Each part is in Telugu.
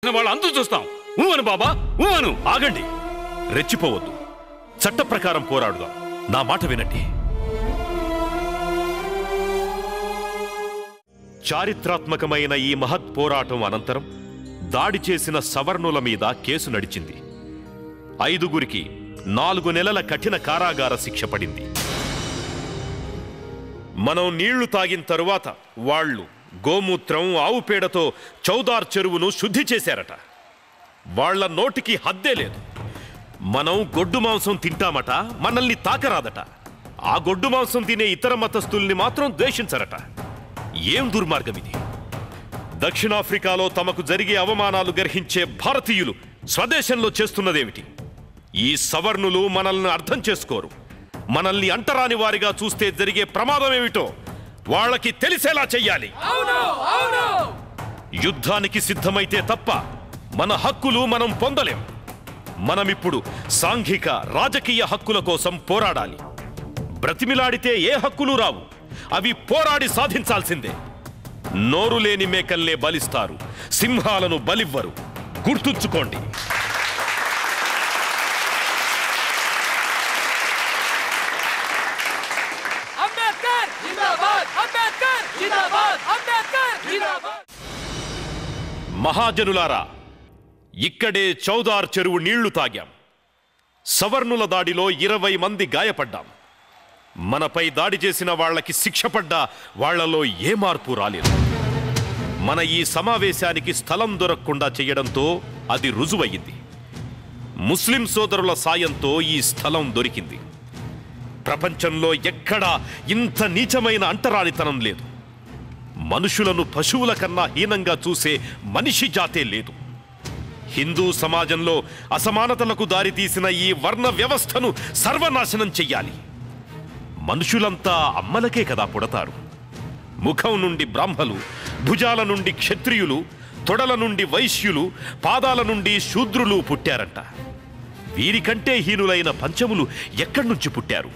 వాళ్ళు అందరూ చూస్తాం. ఊను బాబా, ఊను. ఆగండి, రెచ్చిపోవద్దు. చట్ట ప్రకారం పోరాడుదాం. నా మాట వినండి. చారిత్రాత్మకమైన ఈ మహత్ పోరాటం అనంతరం దాడి చేసిన సవర్ణుల మీద కేసు నడిచింది. 5గురికి 4 నెలల కఠిన కారాగార శిక్ష పడింది. మనం నీళ్లు తాగిన తరువాత వాళ్ళు గోమూత్రం, ఆవు పేడతో చౌదార్ చెరువును శుద్ధి చేశారట. వాళ్ల నోటికి హద్దే లేదు. మనం గొడ్డు మాంసం తింటామట, మనల్ని తాకరాదట. ఆ గొడ్డు మాంసం తినే ఇతర మతస్థుల్ని మాత్రం ద్వేషించరట. ఏం దుర్మార్గం ఇది! దక్షిణాఫ్రికాలో తమకు జరిగే అవమానాలు గ్రహించే భారతీయులు స్వదేశంలో చేస్తున్నదేమిటి? ఈ సవర్ణులు మనల్ని అర్థం చేసుకోరు. మనల్ని అంటరాని వారిగా చూస్తే జరిగే ప్రమాదం ఏమిటో వాళ్ళకి తెలిసేలా చెయ్యాలి. యుద్ధానికి సిద్ధమైతే తప్ప మన హక్కులు మనం పొందలేం. మనమిప్పుడు సాంఘిక, రాజకీయ హక్కుల కోసం పోరాడాలి. బ్రతిమిలాడితే ఏ హక్కులు రావు. అవి పోరాడి సాధించాల్సిందే. నోరు లేని మేకల్నే బలిస్తారు, సింహాలను బలివ్వరు. గుర్తుంచుకోండి. మహాజనులారా, ఇక్కడే చౌదార్ చెరువు నీళ్లు తాగాం. సవర్ణుల దాడిలో 20 మంది గాయపడ్డాం. మనపై దాడి చేసిన వాళ్లకి శిక్ష పడ్డా వాళ్లలో ఏ మార్పు రాలేదు. మన ఈ సమావేశానికి స్థలం దొరకకుండా చేయడంతో అది రుజువయ్యింది. ముస్లిం సోదరుల సాయంతో ఈ స్థలం దొరికింది. ప్రపంచంలో ఎక్కడా ఇంత నీచమైన అంటరానితనం లేదు. మనుషులను పశువుల కన్నా హీనంగా చూసే మనిషి జాతే లేదు. హిందూ సమాజంలో అసమానతలకు దారితీసిన ఈ వర్ణ వ్యవస్థను సర్వనాశనం చెయ్యాలి. మనుషులంతా అమ్మలకే కదా పుడతారు. ముఖం నుండి బ్రాహ్మలు, భుజాల నుండి క్షత్రియులు, తొడల నుండి వైశ్యులు, పాదాల నుండి శూద్రులు పుట్టారంట. వీరికంటే హీనులైన పంచములు ఎక్కడి నుంచి పుట్టారు?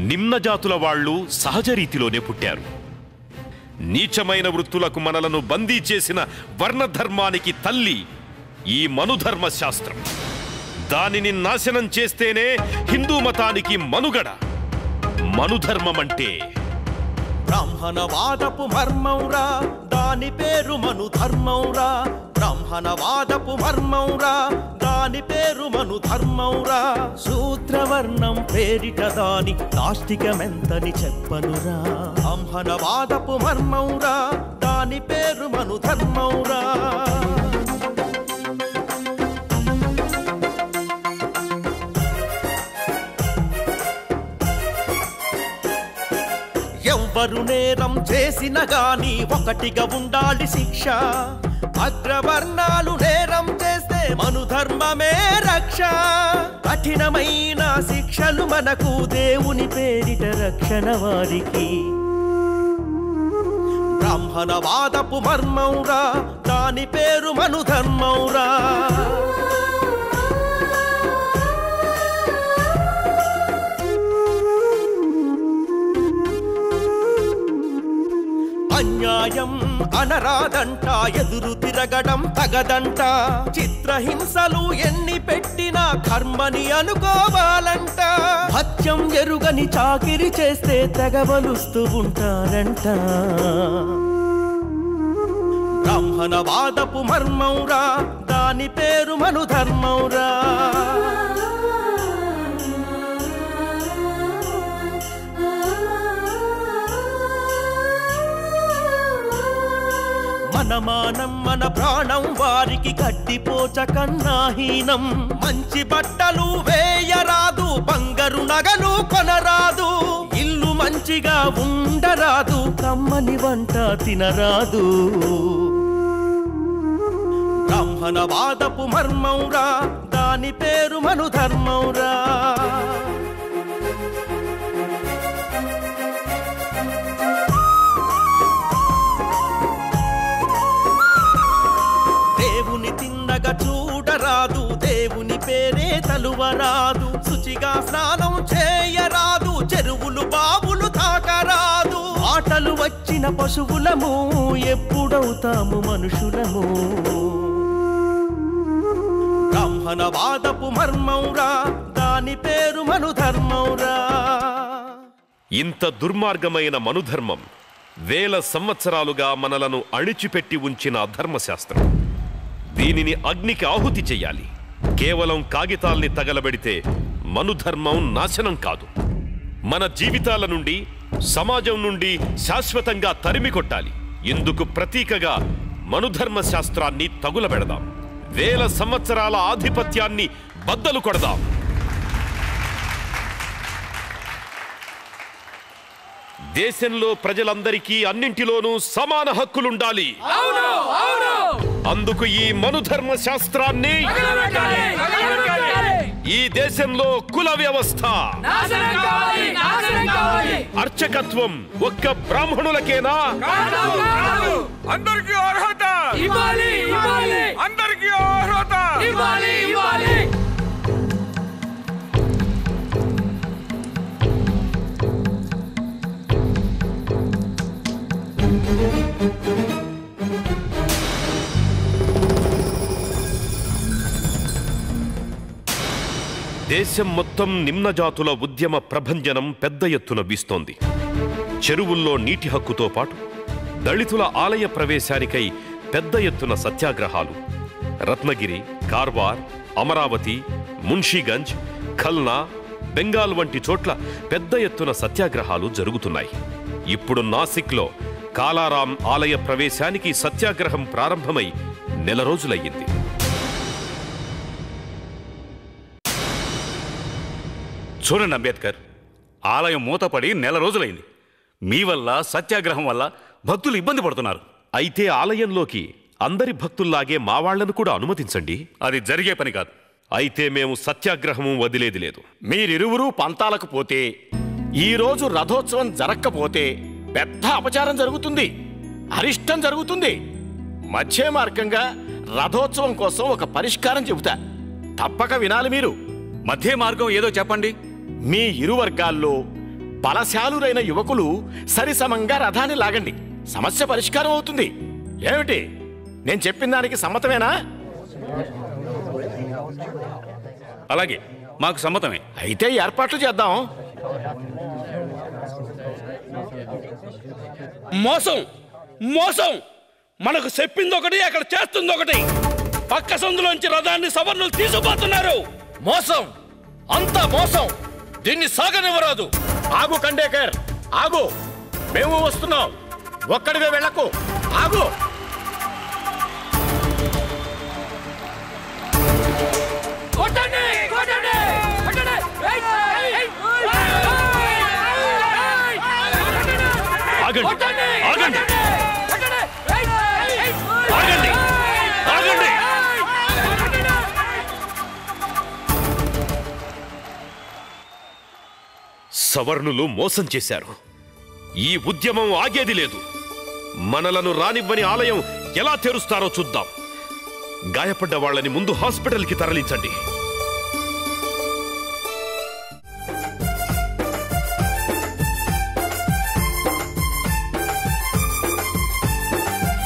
నిమ్న జాతుల వాళ్ళు సహజ రీతిలోనే పుట్టారు. నీచమైన వృత్తులకు మనలను బందీ చేసిన వర్ణధర్మానికి తల్లి ఈ మనుధర్మ శాస్త్రం. దానిని నాశనం చేస్తేనే హిందూ మతానికి మనుగడ. మనుధర్మమంటే బ్రాహ్మణవాదపు మర్మౌరా, దాని పేరు మనుధర్మౌరా. బ్రాహ్మణవాదపు మర్మౌరా, దాని పేరు మనుధర్మౌరా. శూద్రవర్ణం పేరిట దాని నాస్తికమెంతని చెప్పనురా. బ్రాహ్మణవాదపు మర్మౌరా, దాని పేరు మనుధర్మౌరా. ఎవ్వరు నేరం చేసిన గాని ఒకటిగా ఉండాలి శిక్ష. అగ్రవర్ణాలు నేరం చేస్తే మనుధర్మమే రక్ష. కఠినమైన శిక్షలు మనకు దేవుని పేరిట రక్షణ వారికి. బ్రాహ్మణవాదపు మర్మౌరా, దాని పేరు మనుధర్మౌరా. అన్యాయం అనరాదంట, ఎదురు తిరగడం తగదంట. చిత్రహింసలు ఎన్ని పెట్టినా కర్మని అనుకోవాలంట. హత్యం ఎరుగని చాకిరి చేస్తే తెగవలుస్తూ ఉంటారంట. బ్రాహ్మణవాదపు మర్మౌరా, దాని పేరు మనుధర్మౌరా. మన మానం మన ప్రాణం వారికి గడ్డిపోచ కన్నాహీనం. మంచి బట్టలు వేయరాదు, బంగారు నగలు కొనరాదు. ఇల్లు మంచిగా ఉండరాదు, కమ్మని వంట తినరాదు. బ్రాహ్మణవాదపు మర్మౌరా, దాని పేరు మనుధర్మౌరా. దేవుని తిన్నగా చూడరాదు, దేవుని పేరే తలువరాదు. శుచిగా స్నానం చేయరాదు, చెరువులు బావులు తాకరాదు. ఆటలు వచ్చిన పశువులము, ఎప్పుడవుతాము మనుషులము. మహనవాదపు మర్మౌరా, దాని పేరు మనుధర్మౌరా. ఇంత దుర్మార్గమైన మనుధర్మం వేల సంవత్సరాలుగా మనలను అణిచిపెట్టి ఉంచిన అధర్మశాస్త్రం. దీనిని అగ్నికి ఆహుతి చెయ్యాలి. కేవలం కాగితాల్ని తగలబెడితే మనుధర్మం నాశనం కాదు. మన జీవితాల నుండి, సమాజం నుండి శాశ్వతంగా తరిమి కొట్టాలి. ఇందుకు ప్రతీకగా మనుధర్మ శాస్త్రాన్ని తగులబెడదాం. వేల సంవత్సరాల ఆధిపత్యాన్ని బద్దలు కొడదాం. దేశంలో ప్రజలందరికీ అన్నింటిలోనూ సమాన హక్కులుండాలి. అందుకు ఈ మనుధర్మ శాస్త్రాన్ని, ఈ దేశంలో కుల వ్యవస్థ, అర్చకత్వం ఒక్క బ్రాహ్మణులకేనా? అందరికీ అర్హత, అందరికీ అర్హత. దేశం మొత్తం నిమ్నజాతుల ఉద్యమ ప్రభంజనం పెద్ద ఎత్తున వీస్తోంది. చెరువుల్లో నీటి హక్కుతో పాటు దళితుల ఆలయ ప్రవేశానికై పెద్ద ఎత్తున సత్యాగ్రహాలు రత్నగిరి, కార్వార్, అమరావతి, మున్షీగంజ్, ఖల్నా, బెంగాల్ వంటి చోట్ల పెద్ద ఎత్తున సత్యాగ్రహాలు జరుగుతున్నాయి. ఇప్పుడు నాసిక్లో కాలారాం ఆలయ ప్రవేశానికి సత్యాగ్రహం ప్రారంభమై నెల రోజులయ్యింది. చూడండి అంబేద్కర్, ఆలయం మూతపడి నెల రోజులైంది. మీ వల్ల, సత్యాగ్రహం వల్ల భక్తులు ఇబ్బంది పడుతున్నారు. అయితే ఆలయంలోకి అందరి భక్తుల్లాగే మా వాళ్లను కూడా అనుమతించండి. అది జరిగే పని కాదు. అయితే మేము సత్యాగ్రహము వదిలేది లేదు. మీరిరువురూ పంతాలకు పోతే, ఈరోజు రథోత్సవం జరక్కపోతే పెద్ద అపచారం జరుగుతుంది, అరిష్టం జరుగుతుంది. మధ్య మార్గంగా రథోత్సవం కోసం ఒక పరిష్కారం చెబుతా, తప్పక వినాలి మీరు. మధ్య మార్గం ఏదో చెప్పండి. మీ ఇరు వర్గాల్లో బలశాలురైన యువకులు సరిసమంగా రథాన్ని లాగండి, సమస్య పరిష్కారం అవుతుంది. ఏమిటి, నేను చెప్పిన దానికి సమ్మతమేనా? అలాగే, మాకు సమ్మతమే. అయితే ఏర్పాట్లు చేద్దాం. మోసం మోసం, మనకు చెప్పింది ఒకటి, అక్కడ చేస్తుంది ఒకటి. పక్క సందులోంచి రథాన్ని సవర్ణులు తీసుకుపోతున్నారు. మోసం, అంతా మోసం. దీన్ని సాగనివ్వరాదు. ఆగు కండేకర్, ఆగు. మేము వస్తున్నాం, ఒక్కడివే వెళ్ళకు. ఆగు. ఆగండి, ఆగండి, ఆగండి, ఆగండి. సవర్ణులు మోసం చేశారు. ఈ ఉద్యమం ఆగేది లేదు. మనలను రానివ్వని ఆలయం ఎలా తెరుస్తారో చూద్దాం. గాయపడ్డ వాళ్ళని ముందు హాస్పిటల్కి తరలించండి.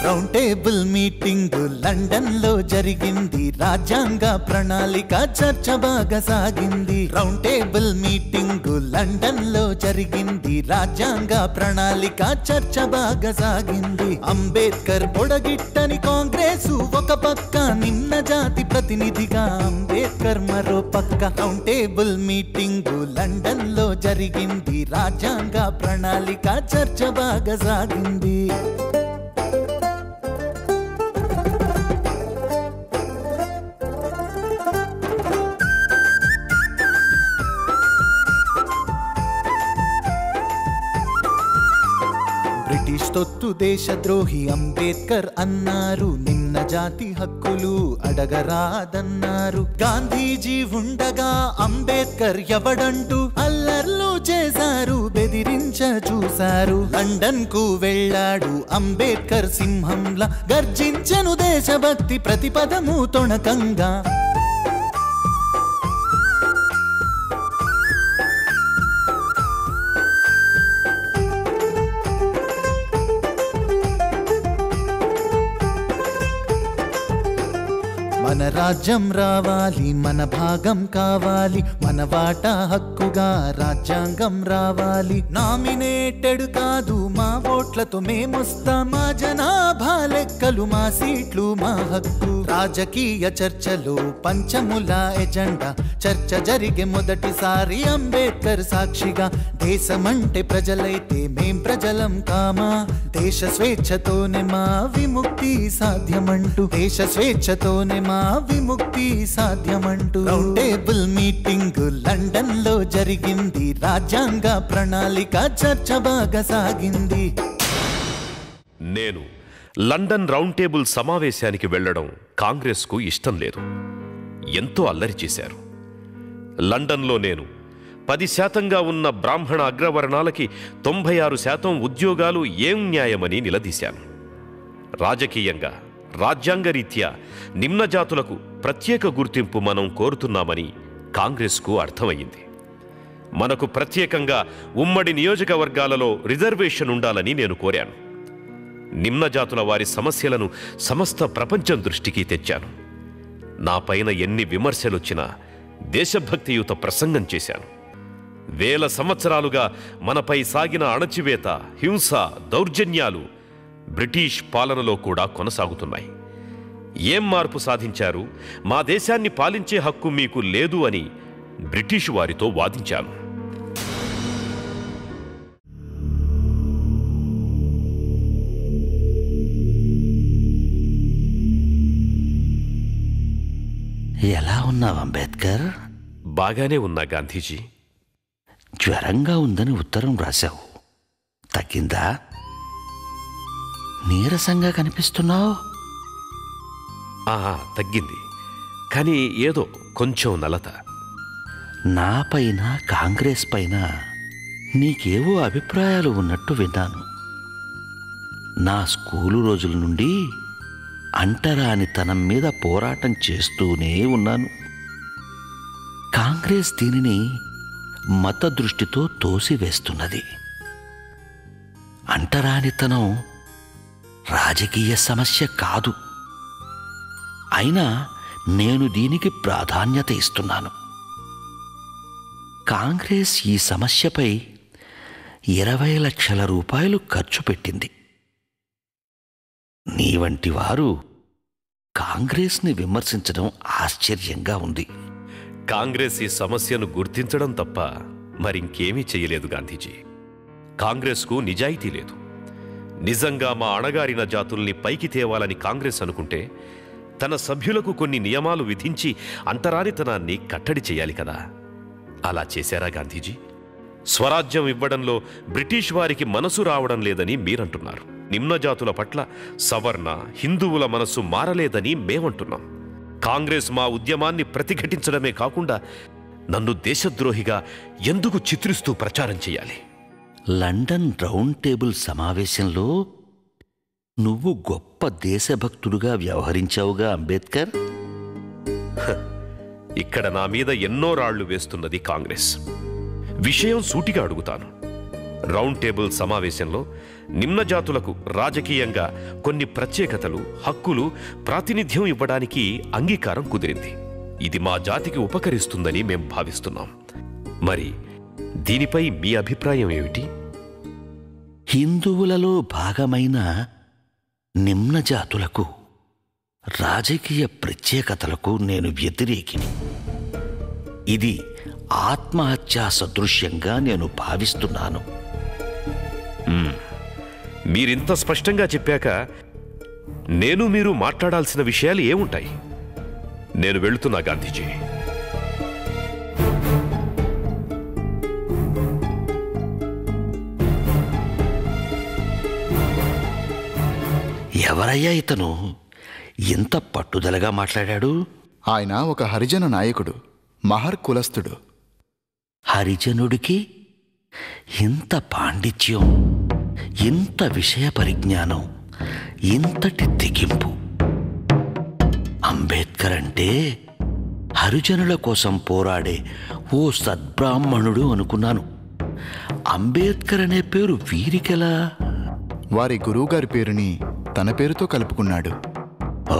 రౌండ్ టేబుల్ మీటింగ్ లండన్ లో జరిగింది, రాజ్యాంగ ప్రణాళిక చర్చ బాగా సాగింది. రౌండ్ టేబుల్ మీటింగ్ లండన్ లో జరిగింది, రాజ్యాంగ ప్రణాళిక చర్చ బాగా సాగింది. అంబేద్కర్ పొడగిట్టని కాంగ్రెస్ ఒక పక్క, నిమ్న జాతి ప్రతినిధిగా అంబేద్కర్ మరో పక్క. రౌండ్ టేబుల్ మీటింగ్ లండన్ లో జరిగింది, రాజ్యాంగ ప్రణాళిక చర్చ బాగా సాగింది. బ్రిటిష్ తొత్తు దేశద్రోహి అంబేద్కర్ అన్నారు, నిమ్న జాతి హక్కులు అడగరాదన్నారు. గాంధీజీ ఉండగా అంబేద్కర్ ఎవడంటూ అల్లర్లు చేశారు, బెదిరించ చూశారు. లండన్ కు వెళ్ళాడు అంబేద్కర్, సింహంలా గర్జించెను దేశభక్తి ప్రతిపదము తొణకంగా. మన రాజ్యం రావాలి, మన భాగం కావాలి, మన వాటా హక్కుగా రాజ్యాంగం రావాలి. నామినేటెడ్ కాదు మా ఓట్లతో మేమొస్తాం, మా జనాభా లెక్కలు మా సీట్లు మా హక్కు. రాజకీయ చర్చలో పంచముల ఎజెండా, చర్చ జరిగే మొదటిసారి అంబేద్కర్ సాక్షిగా. దేశమంటే ప్రజలైతే మేం ప్రజలం కామా, దేశ స్వేచ్ఛతోనే మా విముక్తి సాధ్యమంటూ, దేశ స్వేచ్ఛతోనే మా విముక్తి సాధ్యమంటూ. రౌండ్ టేబుల్ మీటింగ్ లండన్ లో జరిగింది, రాజ్యాంగ ప్రణాళిక చర్చ బాగా సాగింది. నేను లండన్ రౌండ్ టేబుల్ సమావేశానికి వెళ్లడం కాంగ్రెస్కు ఇష్టం లేదు. ఎంతో అల్లరి చేశారు. లండన్లో నేను 10% ఉన్న బ్రాహ్మణ అగ్రవర్ణాలకి 96% ఉద్యోగాలు ఏం న్యాయమని నిలదీశాను. రాజకీయంగా రాజ్యాంగరీత్యా నిమ్న జాతులకు ప్రత్యేక గుర్తింపు మనం కోరుతున్నామని కాంగ్రెస్కు అర్థమయ్యింది. మనకు ప్రత్యేకంగా ఉమ్మడి నియోజకవర్గాలలో రిజర్వేషన్ ఉండాలని నేను కోరాను. నిమ్న జాతుల వారి సమస్యలను సమస్త ప్రపంచం దృష్టికి తెచ్చాను. నా పైన ఎన్ని విమర్శలొచ్చినా దేశభక్తియుత ప్రసంగం చేశాను. వేల సంవత్సరాలుగా మనపై సాగిన అణచివేత, హింస, దౌర్జన్యాలు బ్రిటిష్ పాలనలో కూడా కొనసాగుతున్నాయి. ఏం మార్పు సాధించారు? మా దేశాన్ని పాలించే హక్కు మీకు లేదు అని బ్రిటిష్ వారితో వాదించాను. ఎలా ఉన్నావు అంబేద్కర్? బాగానే ఉన్నా గాంధీజీ. జ్వరంగా ఉందని ఉత్తరం రాశావు, తగ్గిందా? నీరసంగా కనిపిస్తున్నావు. తగ్గింది, కానీ ఏదో కొంచెం నలత. నా పైన కాంగ్రెస్ పైన నీకేవో అభిప్రాయాలు ఉన్నట్టు విన్నాను. నా స్కూలు రోజుల నుండి అంటరానితనం మీద పోరాటం చేస్తూనే ఉన్నాను. కాంగ్రెస్ దీనిని మత దృష్టితో తోసివేస్తున్నది. అంటరానితనం రాజకీయ సమస్య కాదు, అయినా నేను దీనికి ప్రాధాన్యత ఇస్తున్నాను. కాంగ్రెస్ ఈ సమస్యపై 20 లక్షల రూపాయలు ఖర్చు పెట్టింది. నీ వంటి వారు కాంగ్రెస్ని విమర్శించడం ఆశ్చర్యంగా ఉంది. కాంగ్రెస్ ఈ సమస్యను గుర్తించడం తప్ప మరింకేమీ చేయలేదు గాంధీజీ. కాంగ్రెస్కు నిజాయితీ లేదు. నిజంగా మా అణగారిన జాతుల్ని పైకి తేవాలని కాంగ్రెస్ అనుకుంటే తన సభ్యులకు కొన్ని నియమాలు విధించి అంటరానితనాన్ని కట్టడి చేయాలి కదా. అలా చేశారా గాంధీజీ? స్వరాజ్యం ఇవ్వడంలో బ్రిటిష్ వారికి మనసు రావడం లేదని మీరంటున్నారు. నిమ్న జాతుల పట్ల సవర్ణ హిందువుల మనస్సు మారలేదని మేమంటున్నాం. కాంగ్రెస్ మా ఉద్యమాన్ని ప్రతిఘటించడమే కాకుండా నన్ను దేశద్రోహిగా ఎందుకు చిత్రిస్తూ ప్రచారం చేయాలి? లండన్ రౌండ్ టేబుల్ సమావేశంలో నువ్వు గొప్ప దేశభక్తుడుగా వ్యవహరించావుగా అంబేద్కర్. ఇక్కడ నా మీద ఎన్నో రాళ్లు వేస్తున్నది కాంగ్రెస్. విషయం సూటిగా అడుగుతాను. రౌండ్ టేబుల్ సమావేశంలో నిమ్న జాతులకు రాజకీయంగా కొన్ని ప్రత్యేకతలు, హక్కులు, ప్రాతినిధ్యం ఇవ్వడానికి అంగీకారం కుదిరింది. ఇది మా జాతికి ఉపకరిస్తుందని మేం భావిస్తున్నాం. మరి దీనిపై మీ అభిప్రాయం ఏమిటి? హిందువులలో భాగమైన నిమ్న జాతులకు రాజకీయ ప్రత్యేకతలకు నేను వ్యతిరేకిని. ఇది ఆత్మహత్యా సదృశ్యంగా నేను భావిస్తున్నాను. మీరింత స్పష్టంగా చెప్పాక నేను మీరు మాట్లాడాల్సిన విషయాలు ఏముంటాయి? నేను వెళుతున్నా గాంధీజీ. ఎవరయ్యా ఇతను ఎంత పట్టుదలగా మాట్లాడాడు? ఆయన ఒక హరిజన నాయకుడు, మహర్ కులస్థుడు. హరిజనుడికి ఇంత పాండిత్యం, ఇంత విషయ పరిజ్ఞానం, ఇంతటి తెగింపు. అంబేద్కర్ అంటే హరిజనుల కోసం పోరాడే ఓ సద్బ్రాహ్మణుడు అనుకున్నాను. అంబేద్కర్ అనే పేరు వీరికెలా? వారి గురువుగారి పేరుని తన పేరుతో కలుపుకున్నాడు. ఓ,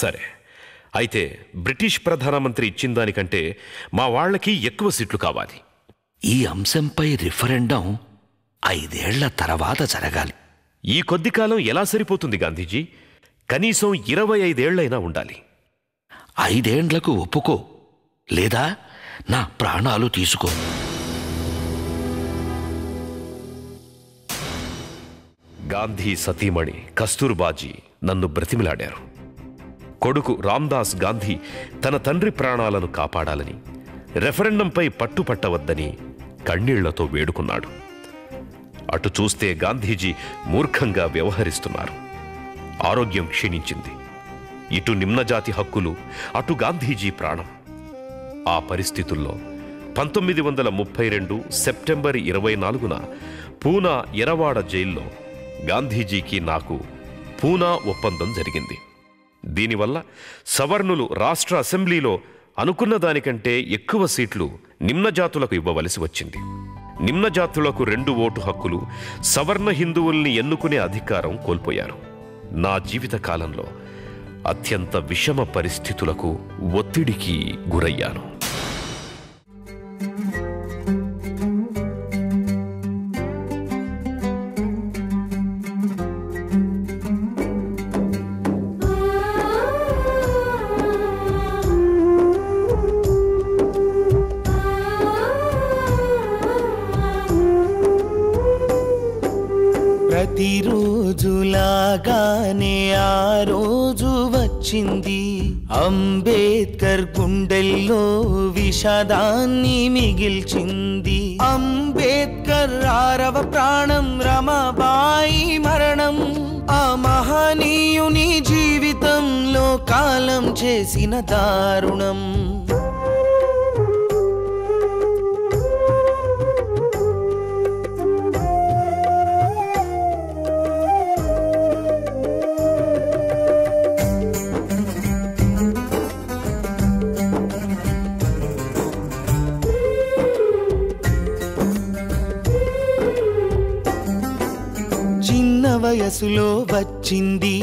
సరే, అయితే బ్రిటిష్ ప్రధానమంత్రి ఇచ్చిన దానికంటే మా వాళ్ళకి ఎక్కువ సీట్లు కావాలి. ఈ అంశంపై రిఫరెండం 5 ఏళ్ల తర్వాత జరగాలి. ఈ కొద్ది కాలం ఎలా సరిపోతుంది గాంధీజీ? కనీసం 25 ఏళ్లైనా ఉండాలి. 5 ఏండ్లకు ఒప్పుకో, లేదా నా ప్రాణాలు తీసుకో. గాంధీ సతీమణి కస్తూర్బాజీ నన్ను బ్రతిమిలాడారు. కొడుకు రామ్దాస్ గాంధీ తన తండ్రి ప్రాణాలను కాపాడాలని, రెఫరెండంపై పట్టుపట్టవద్దని కన్నీళ్లతో వేడుకున్నాడు. అటు చూస్తే గాంధీజీ మూర్ఖంగా వ్యవహరిస్తున్నారు. ఆరోగ్యం క్షీణించింది. ఇటు నిమ్నజాతి హక్కులు, అటు గాంధీజీ ప్రాణం. ఆ పరిస్థితుల్లో 1932 సెప్టెంబర్ 24న పూనా ఎరవాడ జైల్లో గాంధీజీకి నాకు పూనా ఒప్పందం జరిగింది. దీనివల్ల సవర్ణులు రాష్ట్ర అసెంబ్లీలో అనుకున్న దానికంటే ఎక్కువ సీట్లు నిమ్నజాతులకు ఇవ్వవలసి వచ్చింది. నిమ్నజాతులకు 2 ఓటు హక్కులు, సవర్ణ హిందువుల్ని ఎన్నుకునే అధికారం కోల్పోయారు. నా జీవిత కాలంలో అత్యంత విషమ పరిస్థితులకు, ఒత్తిడికి గురయ్యాను. ప్రతిరోజులాగానే ఆ రోజు వచ్చింది. అంబేద్కర్ గుండెల్లో విషాదాన్ని మిగిల్చింది. అంబేద్కర్ 6వ ప్రాణం రమాబాయి మరణం. ఆ మహనీయుని జీవితంలో కాలం చేసిన దారుణం. వయసులో వచ్చింది,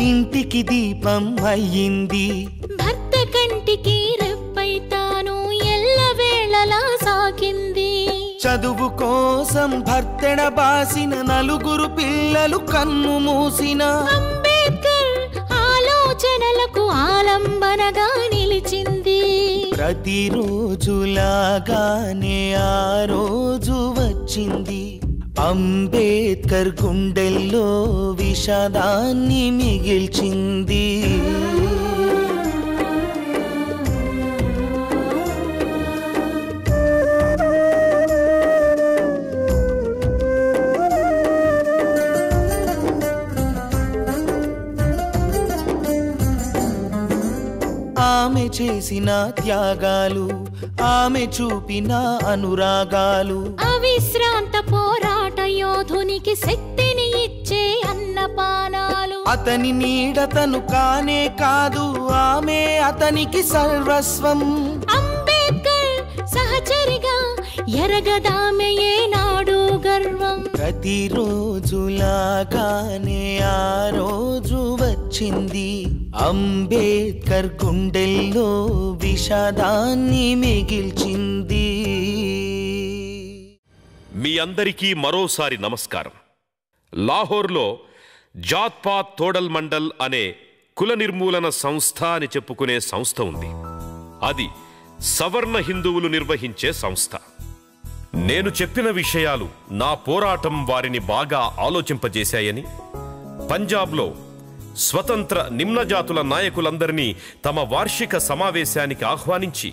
ఇంటికి దీపం అయ్యింది. భర్త కంటికి రెప్పై తాను ఎల్లవేళలా సాగింది. చదువు కోసం భర్తెడ బాసిన 4 పిల్లలు కన్ను మూసిన. అంబేద్కర్ ఆలోచనలకు ఆలంబనగా నిలిచింది. ప్రతిరోజులాగానే ఆ రోజు వచ్చింది. అంబేద్కర్ గుండెల్లో విషాదాన్ని మిగిల్చింది. ఆమె చేసిన త్యాగాలు, ఆమె చూపిన అనురాగాలు, అవిశ్రాంత పోరాట యోధునికి శక్తిని ఇచ్చే అన్నపానాలు. అతని నీడతను కానే కాదు, ఆమె అతనికి సర్వస్వం. అంబేద్కర్ సహచరిగా ఎరగదామె ఏనాడు గర్వం. ప్రతిరోజులాగానే ఆ రోజు వచ్చింది. అంబేద్కర్ గుండెల్లో విషాదాన్ని మిగిల్చింది. మీ అందరికీ మరోసారి నమస్కారం. లాహోర్లో జాత్పాత్ తోడల్ మండల్ అనే కుల నిర్మూలన సంస్థ అని చెప్పుకునే సంస్థ ఉంది. అది సవర్ణ హిందువులు నిర్వహించే సంస్థ. నేను చెప్పిన విషయాలు నా పోరాటం వారిని బాగా ఆలోచింపజేశాయని, పంజాబ్లో స్వతంత్ర నిమ్నజాతుల నాయకులందరినీ తమ వార్షిక సమావేశానికి ఆహ్వానించి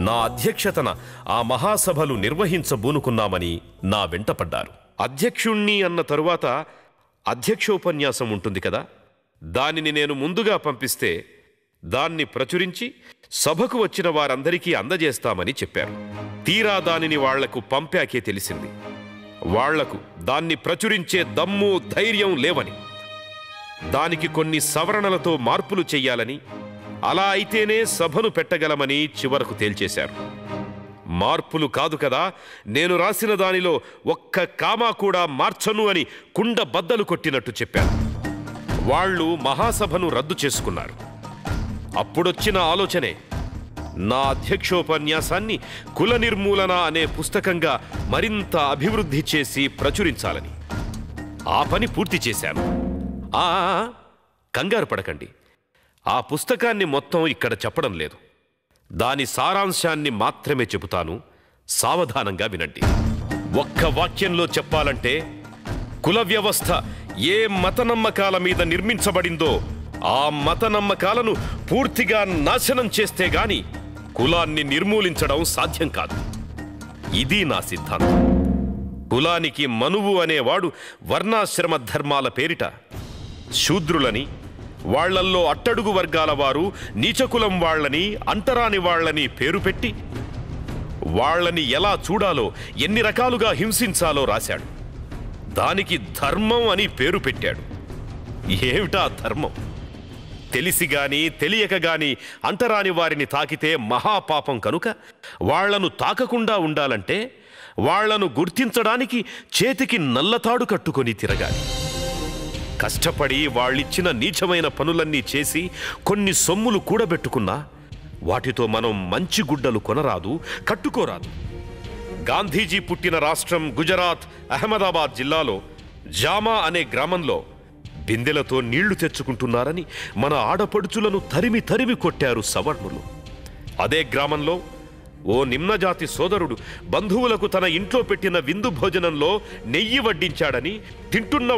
నా అధ్యక్షతన ఆ మహాసభలు నిర్వహించబూనుకున్నామని నా వెంటపడ్డారు. అధ్యక్షుణ్ణి అన్న తరువాత అధ్యక్షోపన్యాసం ఉంటుంది కదా, దానిని నేను ముందుగా పంపిస్తే దాన్ని ప్రచురించి సభకు వచ్చిన వారందరికీ అందజేస్తామని చెప్పారు. తీరా దానిని వాళ్లకు పంపాకే తెలిసింది వాళ్లకు దాన్ని ప్రచురించే దమ్ము ధైర్యం లేవని. దానికి కొన్ని సవరణలతో మార్పులు చెయ్యాలని, అలా అయితేనే సభను పెట్టగలమని చివరకు తేల్చేశారు. మార్పులు కాదు కదా, నేను రాసిన దానిలో ఒక్క కామా కూడా మార్చను అని కుండ బద్దలు కొట్టినట్టు చెప్పారు. వాళ్ళు మహాసభను రద్దు చేసుకున్నారు. అప్పుడొచ్చిన ఆలోచనే నా అధ్యక్షోపన్యాసాన్ని కుల నిర్మూలన అనే పుస్తకంగా మరింత అభివృద్ధి చేసి ప్రచురించాలని. ఆ పని పూర్తి చేశాను. కంగారు పడకండి, ఆ పుస్తకాన్ని మొత్తం ఇక్కడ చెప్పడం లేదు. దాని సారాంశాన్ని మాత్రమే చెబుతాను, సావధానంగా వినండి. ఒక్క వాక్యంలో చెప్పాలంటే, కుల వ్యవస్థ ఏ మత నమ్మకాల మీద నిర్మించబడిందో ఆ మత నమ్మకాలను పూర్తిగా నాశనం చేస్తే గాని కులాన్ని నిర్మూలించడం సాధ్యం కాదు. ఇది నా సిద్ధాంతం. కులానికి మనువు అనేవాడు వర్ణాశ్రమ ధర్మాల పేరిట శూద్రులని, వాళ్లల్లో అట్టడుగు వర్గాల వారు నీచకులం వాళ్లని, అంటరాని వాళ్లని పేరు పెట్టి వాళ్లని ఎలా చూడాలో, ఎన్ని రకాలుగా హింసించాలో రాశాడు. దానికి ధర్మం అని పేరు పెట్టాడు. ఏమిటా ధర్మం? తెలిసి గాని తెలియక గాని అంటరాని వారిని తాకితే మహాపాపం కనుక వాళ్లను తాకకుండా ఉండాలంటే వాళ్లను గుర్తించడానికి చేతికి నల్లతాడు కట్టుకొని తిరగాలి. కష్టపడి వాళ్ళిచ్చిన నీచమైన పనులన్నీ చేసి కొన్ని సొమ్ములు కూడబెట్టుకున్నా వాటితో మనం మంచి గుడ్డలు కొనరాదు, కట్టుకోరాదు. గాంధీజీ పుట్టిన రాష్ట్రం గుజరాత్ అహ్మదాబాద్ జిల్లాలో జామా అనే గ్రామంలో బిందెలతో నీళ్లు తెచ్చుకుంటున్నారని మన ఆడపడుచులను తరిమి తరిమి కొట్టారు సవర్ణులు. అదే గ్రామంలో ఓ నిమ్నజాతి సోదరుడు బంధువులకు తన ఇంట్లో పెట్టిన విందు భోజనంలో నెయ్యి వడ్డించాడని తింటున్న